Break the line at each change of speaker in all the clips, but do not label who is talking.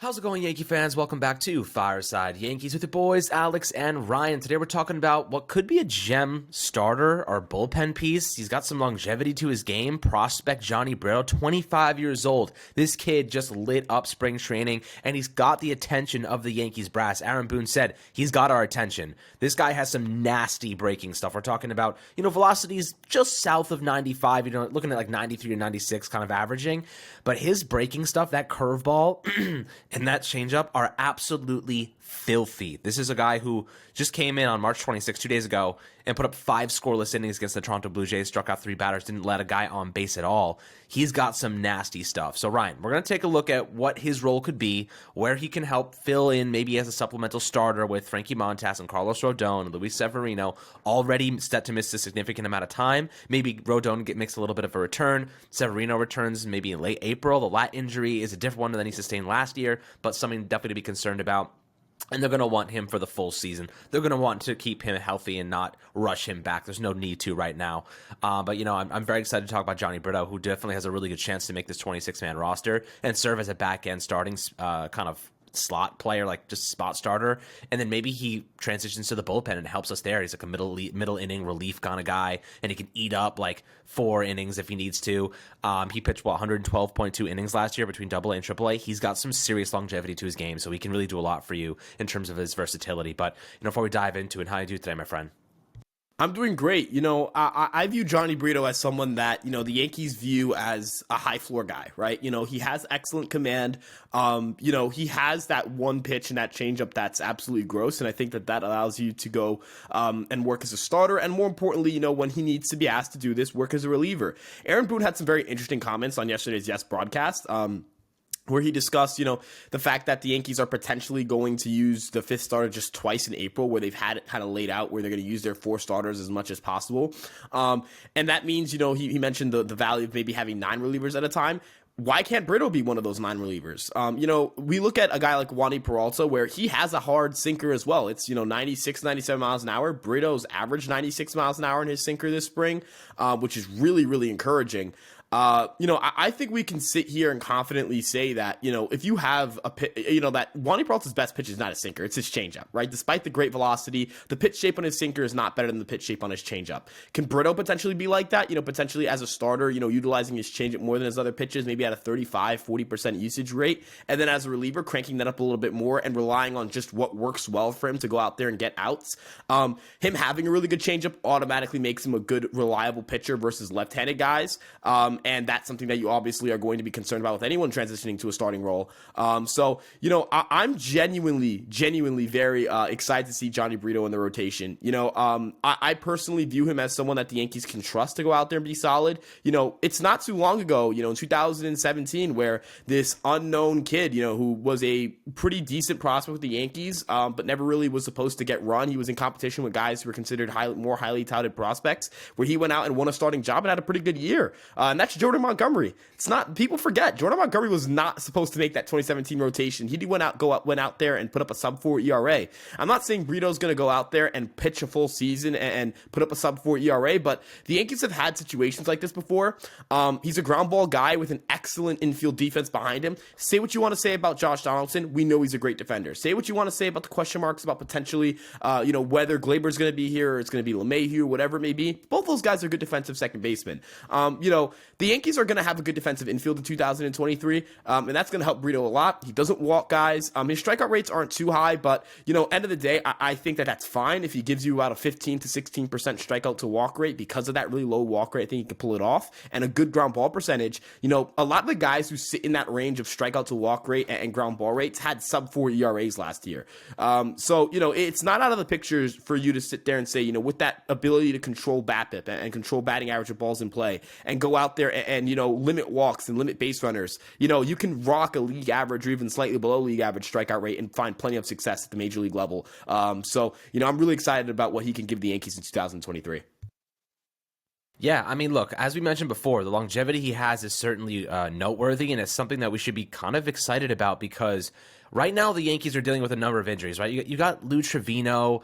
How's it going, Yankee fans? Welcome back to Fireside Yankees with your boys, Alex and Ryan. Today we're talking about what could be a gem starter or bullpen piece. He's got some longevity to his game. Prospect Johnny Brito, 25 years old. This kid just lit up spring training, and he's got the attention of the Yankees brass. Aaron Boone said he's got our attention. This guy has some nasty breaking stuff. We're talking about, velocities just south of 95, looking at like 93 to 96 kind of averaging. But his breaking stuff, that curveball, and that changeup are absolutely filthy. This is a guy who just came in on March 26, 2 days ago, and put up 5 scoreless innings against the Toronto Blue Jays, struck out 3 batters, didn't let a guy on base at all. He's got some nasty stuff. So, Ryan, we're going to take a look at what his role could be, where he can help fill in maybe as a supplemental starter with Frankie Montas and Carlos Rodon and Luis Severino, already set to miss a significant amount of time. Maybe Rodon makes a little bit of a return. Severino returns maybe in late April. The lat injury is a different one than he sustained last year, but something definitely to be concerned about. And they're going to want him for the full season. They're going to want to keep him healthy and not rush him back. There's no need to right now. But I'm very excited to talk about Johnny Brito, who definitely has a really good chance to make this 26-man roster and serve as a back-end starting kind of slot player, like just spot starter, and then maybe he transitions to the bullpen and helps us there. He's like a middle inning relief kind of guy, and he can eat up like 4 innings if he needs to. He pitched 112.2 innings last year between AA and AAA. He's got some serious longevity to his game, so he can really do a lot for you in terms of his versatility. But before we dive into it, how do you do today, my friend?
I'm doing great. I view Johnny Brito as someone that, the Yankees view as a high floor guy, right? He has excellent command. He has that one pitch and that changeup that's absolutely gross. And I think that allows you to go and work as a starter. And more importantly, when he needs to be asked to do this, work as a reliever. Aaron Boone had some very interesting comments on yesterday's Yes broadcast. Where he discussed, the fact that the Yankees are potentially going to use the 5th starter just twice in April, where they've had it kind of laid out where they're going to use their 4 starters as much as possible. And that means, he mentioned the value of maybe having 9 relievers at a time. Why can't Brito be one of those 9 relievers? We look at a guy like Wandy Peralta, where he has a hard sinker as well. It's, 96, 97 miles an hour. Brito's averaged 96 miles an hour in his sinker this spring, which is really, really encouraging. I think we can sit here and confidently say that, if you have that Wandy Peralta's best pitch is not a sinker, it's his changeup, right? Despite the great velocity, the pitch shape on his sinker is not better than the pitch shape on his changeup. Can Brito potentially be like that? Potentially as a starter, utilizing his changeup more than his other pitches, maybe at a 35-40% usage rate, and then as a reliever, cranking that up a little bit more and relying on just what works well for him to go out there and get outs. Him having a really good changeup automatically makes him a good, reliable pitcher versus left-handed guys. And that's something that you obviously are going to be concerned about with anyone transitioning to a starting role. I'm genuinely very excited to see Johnny Brito in the rotation. I personally view him as someone that the Yankees can trust to go out there and be solid. It's not too long ago, in 2017, where this unknown kid, who was a pretty decent prospect with the Yankees, but never really was supposed to get run. He was in competition with guys who were considered more highly touted prospects, where he went out and won a starting job and had a pretty good year. And that's Jordan Montgomery. It's not, people forget, Jordan Montgomery was not supposed to make that 2017 rotation. He went out there and put up a sub-4 ERA. I'm not saying Brito's going to go out there and pitch a full season and put up a sub-4 ERA, but the Yankees have had situations like this before. He's a ground ball guy with an excellent infield defense behind him. Say what you want to say about Josh Donaldson. We know he's a great defender. Say what you want to say about the question marks about potentially, whether Glaber's going to be here or it's going to be LeMahieu, whatever it may be. Both those guys are good defensive second basemen. The Yankees are going to have a good defensive infield in 2023, and that's going to help Brito a lot. He doesn't walk guys. His strikeout rates aren't too high, but, end of the day, I think that's fine. If he gives you about a 15 to 16% strikeout to walk rate because of that really low walk rate, I think he can pull it off, and a good ground ball percentage. A lot of the guys who sit in that range of strikeout to walk rate and ground ball rates had sub-4 ERAs last year. It's not out of the pictures for you to sit there and say, with that ability to control BABIP and control batting average of balls in play and go out there and limit walks and limit base runners, you can rock a league average or even slightly below league average strikeout rate and find plenty of success at the major league level. I'm really excited about what he can give the Yankees in 2023.
Yeah, I mean, look, as we mentioned before, the longevity he has is certainly noteworthy, and it's something that we should be kind of excited about because right now the Yankees are dealing with a number of injuries, right? You got Lou Trevino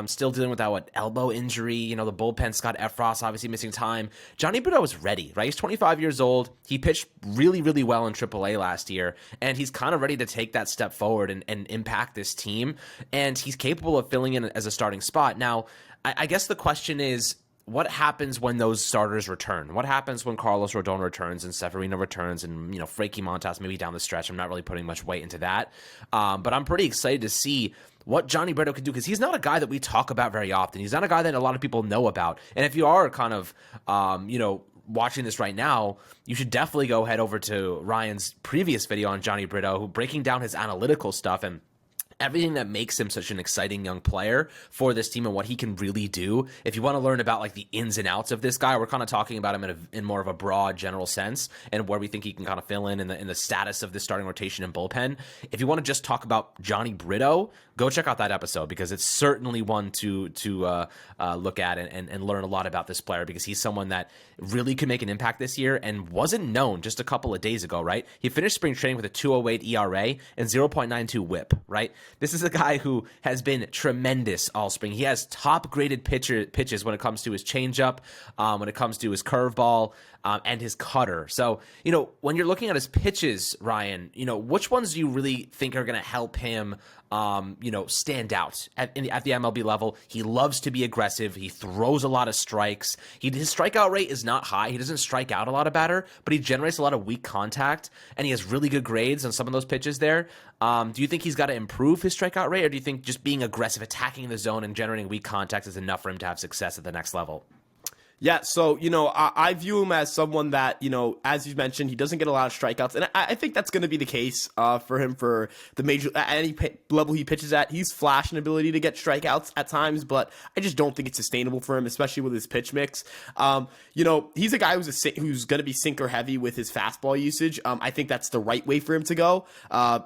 still dealing with that elbow injury. You know, the bullpen, Scott Efros obviously missing time. Johnny Brito is ready, right? He's 25 years old. He pitched really, really well in AAA last year, and he's kind of ready to take that step forward and impact this team, and he's capable of filling in as a starting spot. Now, I guess the question is, what happens when those starters return? What happens when Carlos Rodon returns and Severino returns and, Frankie Montas maybe down the stretch? I'm not really putting much weight into that. But I'm pretty excited to see what Johnny Brito can do because he's not a guy that we talk about very often. He's not a guy that a lot of people know about. And if you are kind of, watching this right now, you should definitely go head over to Ryan's previous video on Johnny Brito, who breaking down his analytical stuff and everything that makes him such an exciting young player for this team and what he can really do. If you want to learn about like the ins and outs of this guy, we're kind of talking about him in more of a broad general sense and where we think he can kind of fill in the status of this starting rotation and bullpen. If you want to just talk about Johnny Brito, go check out that episode because it's certainly one to look at and learn a lot about this player because he's someone that really could make an impact this year and wasn't known just a couple of days ago, right? He finished spring training with a 2.08 ERA and 0.92 WHIP, right? This is a guy who has been tremendous all spring. He has top-graded pitches when it comes to his changeup, when it comes to his curveball, and his cutter. So, when you're looking at his pitches, Ryan, which ones do you really think are going to help him, stand out at the MLB level? He loves to be aggressive. He throws a lot of strikes. His strikeout rate is not high. He doesn't strike out a lot of batter, but he generates a lot of weak contact, and he has really good grades on some of those pitches there. Do you think he's got to improve his strikeout rate, or do you think just being aggressive, attacking the zone, and generating weak contact is enough for him to have success at the next level?
Yeah, so, I view him as someone that, as you mentioned, he doesn't get a lot of strikeouts. And I think that's going to be the case for him for the major, at any level he pitches at. He's flashed an ability to get strikeouts at times, but I just don't think it's sustainable for him, especially with his pitch mix. He's a guy who's going to be sinker heavy with his fastball usage. I think that's the right way for him to go.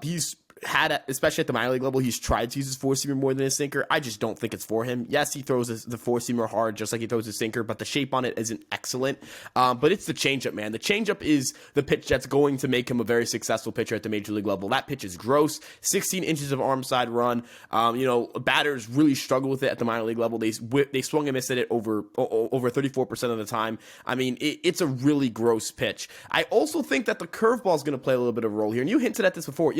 He's had, especially at the minor league level, he's tried to use his four-seamer more than his sinker. I just don't think it's for him. Yes, he throws the four-seamer hard just like he throws his sinker, but the shape on it isn't excellent. But it's the changeup, man. The changeup is the pitch that's going to make him a very successful pitcher at the major league level. That pitch is gross, 16 inches of arm side run. Batters really struggle with it at the minor league level. They swung and missed at it over 34% of the time. I mean, it's a really gross pitch. I also think that the curveball is going to play a little bit of a role here, and you hinted at this before.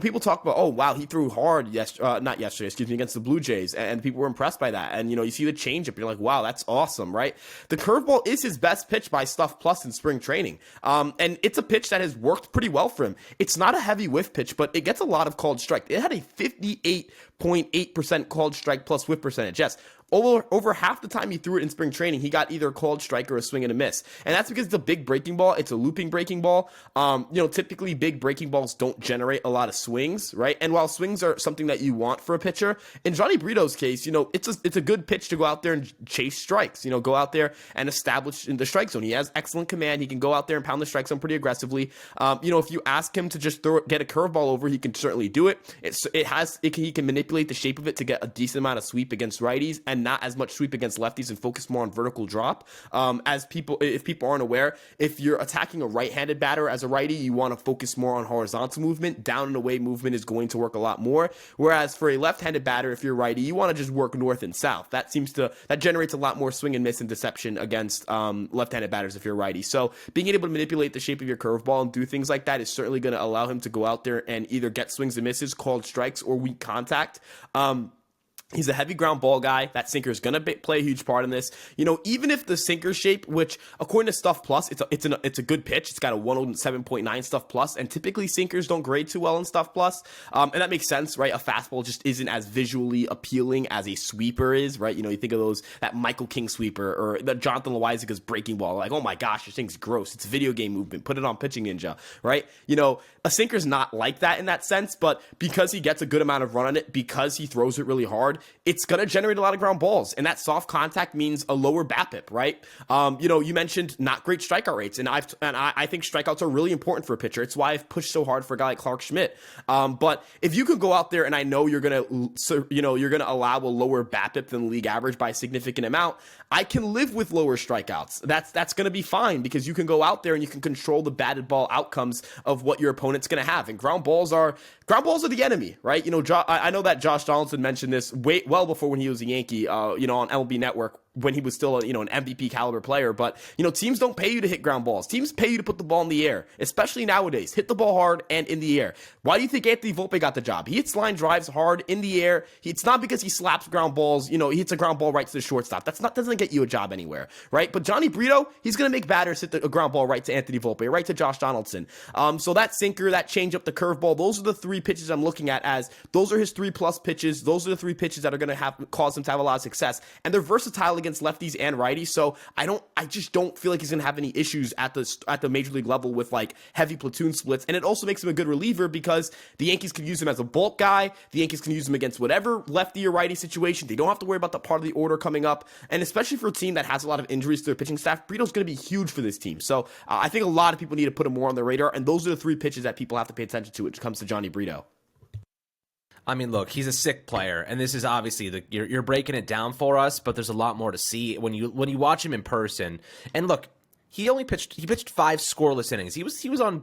People talk about, oh, wow, he threw hard against the Blue Jays, and people were impressed by that. And, you see the changeup, you're like, wow, that's awesome, right? The curveball is his best pitch by Stuff Plus in spring training. And it's a pitch that has worked pretty well for him. It's not a heavy whiff pitch, but it gets a lot of called strike. It had a 58.8% called strike plus whiff percentage. Yes, over half the time he threw it in spring training, he got either a called strike or a swing and a miss. And that's because it's a big breaking ball. It's a looping breaking ball. Typically big breaking balls don't generate a lot of swings, right? And while swings are something that you want for a pitcher, in Johnny Brito's case, it's a good pitch to go out there and chase strikes, go out there and establish in the strike zone. He has excellent command. He can go out there and pound the strike zone pretty aggressively. If you ask him to just get a curveball over, he can certainly do it. He can manipulate the shape of it to get a decent amount of sweep against righties and not as much sweep against lefties and focus more on vertical drop. If people aren't aware, if you're attacking a right-handed batter as a righty, you want to focus more on horizontal movement. Down and away movement is going to work a lot more. Whereas for a left-handed batter, if you're righty, you want to just work north and south. That generates a lot more swing and miss and deception against left-handed batters if you're righty. So being able to manipulate the shape of your curveball and do things like that is certainly going to allow him to go out there and either get swings and misses, called strikes, or weak contact. He's a heavy ground ball guy. That sinker is going to play a huge part in this. Even if the sinker shape, which according to Stuff Plus, it's a good pitch. It's got a 107.9 Stuff Plus, and typically sinkers don't grade too well in Stuff Plus. And that makes sense, right? A fastball just isn't as visually appealing as a sweeper is, right? You think of that Michael King sweeper or the Jonathan Loizaga's breaking ball. Like, oh my gosh, this thing's gross. It's a video game movement. Put it on Pitching Ninja, right? A sinker's not like that in that sense, but because he gets a good amount of run on it, because he throws it really hard, it's going to generate a lot of ground balls. And that soft contact means a lower BABIP, right? You mentioned not great strikeout rates. And I think strikeouts are really important for a pitcher. It's why I've pushed so hard for a guy like Clark Schmidt. But if you can go out there, and I know you're going to allow a lower BABIP than the league average by a significant amount, I can live with lower strikeouts. That's going to be fine, because you can go out there and you can control the batted ball outcomes of what your opponent's going to have. And ground balls are the enemy, right? I know that Josh Donaldson mentioned this well before when he was a Yankee, on MLB Network, when he was still an MVP caliber player. But, teams don't pay you to hit ground balls. Teams pay you to put the ball in the air, especially nowadays. Hit the ball hard and in the air. Why do you think Anthony Volpe got the job? He hits line drives hard in the air. It's not because he slaps ground balls. He hits a ground ball right to the shortstop. Doesn't get you a job anywhere, right? But Johnny Brito, he's going to make batters hit a ground ball right to Anthony Volpe, right to Josh Donaldson. So that sinker, that changeup, the curveball, those are the three pitches I'm looking at as those are his 3+ pitches. Those are the three pitches that are going to cause him to have a lot of success. And they're versatile against lefties and righties. So I just don't feel like he's going to have any issues at the major league level with like heavy platoon splits. And it also makes him a good reliever because the Yankees can use him as a bulk guy. The Yankees can use him against whatever lefty or righty situation. They don't have to worry about the part of the order coming up. And especially for a team that has a lot of injuries to their pitching staff, Brito's going to be huge for this team. So I think a lot of people need to put him more on their radar. And those are the three pitches that people have to pay attention to when it comes to Johnny Brito.
I mean, look, he's a sick player, and this is obviously you're breaking it down for us, but there's a lot more to see when you watch him in person. And look, he pitched 5 scoreless innings. He was on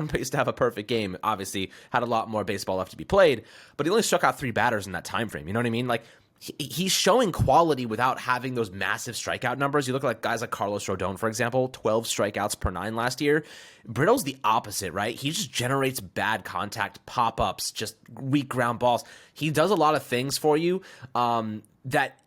pace to have a perfect game. Obviously, had a lot more baseball left to be played, but he only struck out 3 batters in that time frame. You know what I mean? Like, he's showing quality without having those massive strikeout numbers. You look at guys like Carlos Rodon, for example, 12 strikeouts per 9 last year. Brito's the opposite, right? He just generates bad contact, pop-ups, just weak ground balls. He does a lot of things for you that,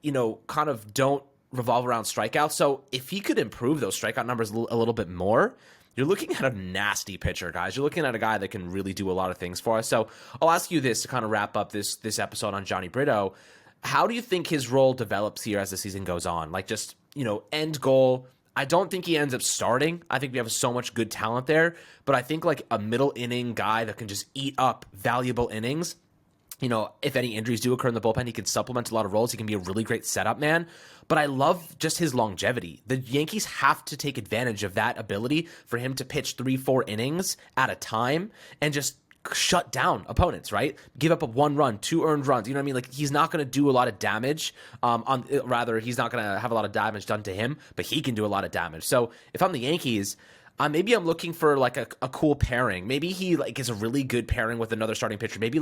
kind of don't revolve around strikeouts. So if he could improve those strikeout numbers a little bit more, you're looking at a nasty pitcher, guys. You're looking at a guy that can really do a lot of things for us. So I'll ask you this to kind of wrap up this episode on Johnny Brito. How do you think his role develops here as the season goes on? Like, just, end goal. I don't think he ends up starting. I think we have so much good talent there. But I think, like, a middle inning guy that can just eat up valuable innings. If any injuries do occur in the bullpen, he can supplement a lot of roles. He can be a really great setup man. But I love just his longevity. The Yankees have to take advantage of that ability for him to pitch 3-4 innings at a time and just shut down opponents, right? Give up a 1 run, 2 earned runs. You know what I mean? Like, he's not going to do a lot of damage. He's not going to have a lot of damage done to him, but he can do a lot of damage. So if I'm the Yankees, maybe I'm looking for like a cool pairing. Maybe he is a really good pairing with another starting pitcher. Maybe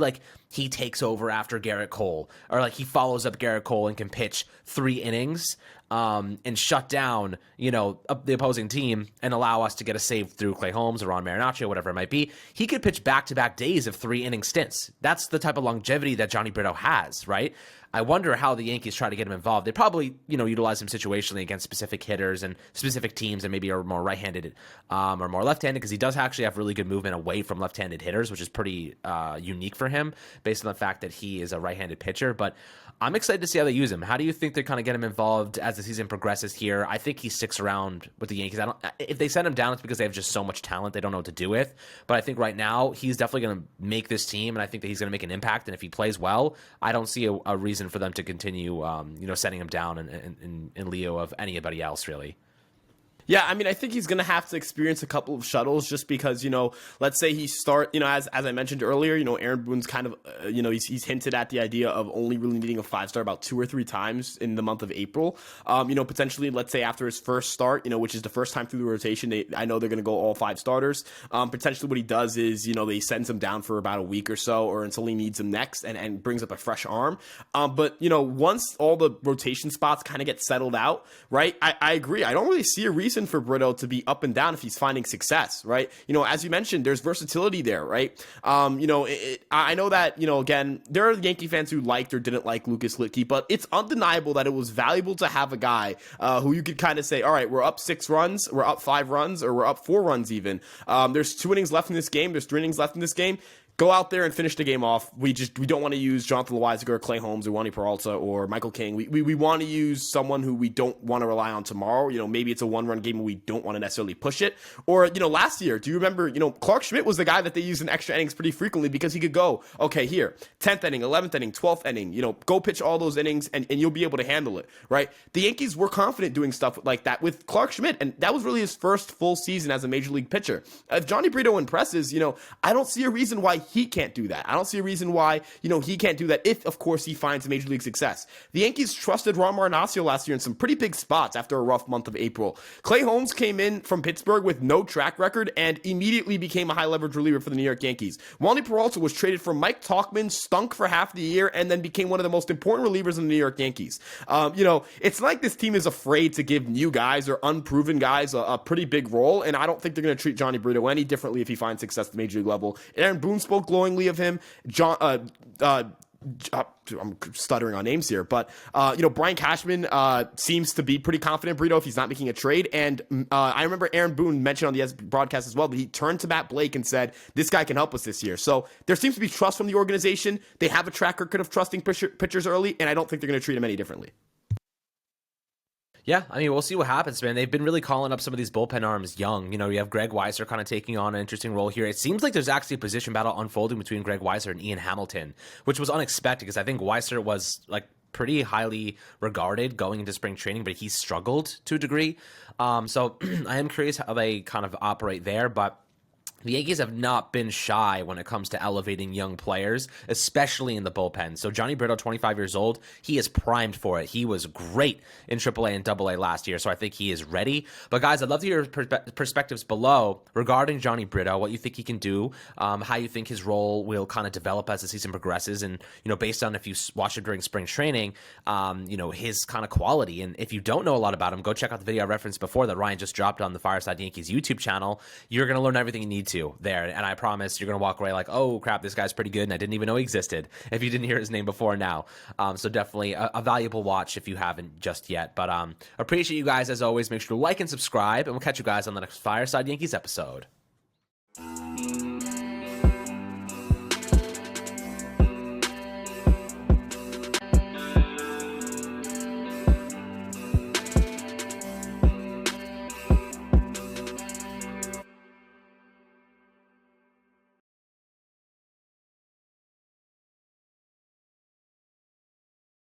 he takes over after Garrett Cole, or he follows up Garrett Cole and can pitch 3 innings and shut down the opposing team and allow us to get a save through Clay Holmes or Ron Marinaccio, whatever it might be. He could pitch back-to-back days of 3-inning stints. That's the type of longevity that Johnny Brito has, right? I wonder how the Yankees try to get him involved. They probably, utilize him situationally against specific hitters and specific teams, and maybe are more right-handed or more left-handed, because he does actually have really good movement away from left-handed hitters, which is pretty unique for him based on the fact that he is a right-handed pitcher. But I'm excited to see how they use him. How do you think they kind of get him involved as the season progresses here? I think he sticks around with the Yankees. If they send him down, it's because they have just so much talent they don't know what to do with. But I think right now he's definitely going to make this team, and I think that he's going to make an impact. And if he plays well, I don't see a reason for them to continue, setting him down in lieu of anybody else, really.
Yeah, I mean, I think he's going to have to experience a couple of shuttles just because, let's say he as I mentioned earlier, Aaron Boone's kind of, he's hinted at the idea of only really needing a 5-star about 2 or 3 times in the month of April. Potentially, let's say after his first start, which is the first time through the rotation, I know they're going to go all 5 starters. Potentially what he does is, they sends him down for about a week or so, or until he needs him next and brings up a fresh arm. But once all the rotation spots kind of get settled out, right, I agree. I don't really see a reason for Brito to be up and down if he's finding success, right? As you mentioned, there's versatility there, right? I know that, again, there are Yankee fans who liked or didn't like Lucas Luetge, but it's undeniable that it was valuable to have a guy who you could kind of say, all right, we're up 6 runs, we're up 5 runs, or we're up 4 runs even. There's 2 innings left in this game. There's 3 innings left in this game. go out there and finish the game off. We don't want to use Jonathan Loaisiga or Clay Holmes or Wandy Peralta or Michael King. We want to use someone who we don't want to rely on tomorrow. Maybe it's a one-run game and we don't want to necessarily push it. Or, last year, do you remember, Clark Schmidt was the guy that they used in extra innings pretty frequently because he could go, okay, here, 10th inning, 11th inning, 12th inning, go pitch all those innings and you'll be able to handle it, right? The Yankees were confident doing stuff like that with Clark Schmidt, and that was really his first full season as a major league pitcher. If Johnny Brito impresses, I don't see a reason why he can't do that. I don't see a reason why, he can't do that if, of course, he finds major league success. The Yankees trusted Ron Marinaccio last year in some pretty big spots after a rough month of April. Clay Holmes came in from Pittsburgh with no track record and immediately became a high leverage reliever for the New York Yankees. Wandy Peralta was traded for Mike Tauchman, stunk for half the year, and then became one of the most important relievers in the New York Yankees. It's like this team is afraid to give new guys or unproven guys a pretty big role, and I don't think they're going to treat Johnny Brito any differently if he finds success at the major league level. Aaron Boone spoke glowingly of him. I'm stuttering on names here, but Brian Cashman seems to be pretty confident in Brito if he's not making a trade. And I remember Aaron Boone mentioned on the broadcast as well that he turned to Matt Blake and said, this guy can help us this year. So there seems to be trust from the organization. They have a track record of trusting pitchers early, and I don't think they're going to treat him any differently.
Yeah, we'll see what happens, man. They've been really calling up some of these bullpen arms young. You have Greg Weiser kind of taking on an interesting role here. It seems like there's actually a position battle unfolding between Greg Weiser and Ian Hamilton, which was unexpected because I think Weiser was pretty highly regarded going into spring training, but he struggled to a degree. So I am curious how they kind of operate there, but the Yankees have not been shy when it comes to elevating young players, especially in the bullpen. So Johnny Brito, 25 years old, he is primed for it. He was great in AAA and AA last year, so I think he is ready. But guys, I'd love to hear perspectives below regarding Johnny Brito, what you think he can do, how you think his role will kind of develop as the season progresses, and based on if you watched him during spring training, his kind of quality. And if you don't know a lot about him, go check out the video I referenced before that Ryan just dropped on the Fireside Yankees YouTube channel. You're going to learn everything you need to there, and I promise you're gonna walk away like, oh crap, this guy's pretty good and I didn't even know he existed if you didn't hear his name before now. So definitely a valuable watch if you haven't just yet. But appreciate you guys as always. Make sure to like and subscribe, and we'll catch you guys on the next Fireside Yankees episode.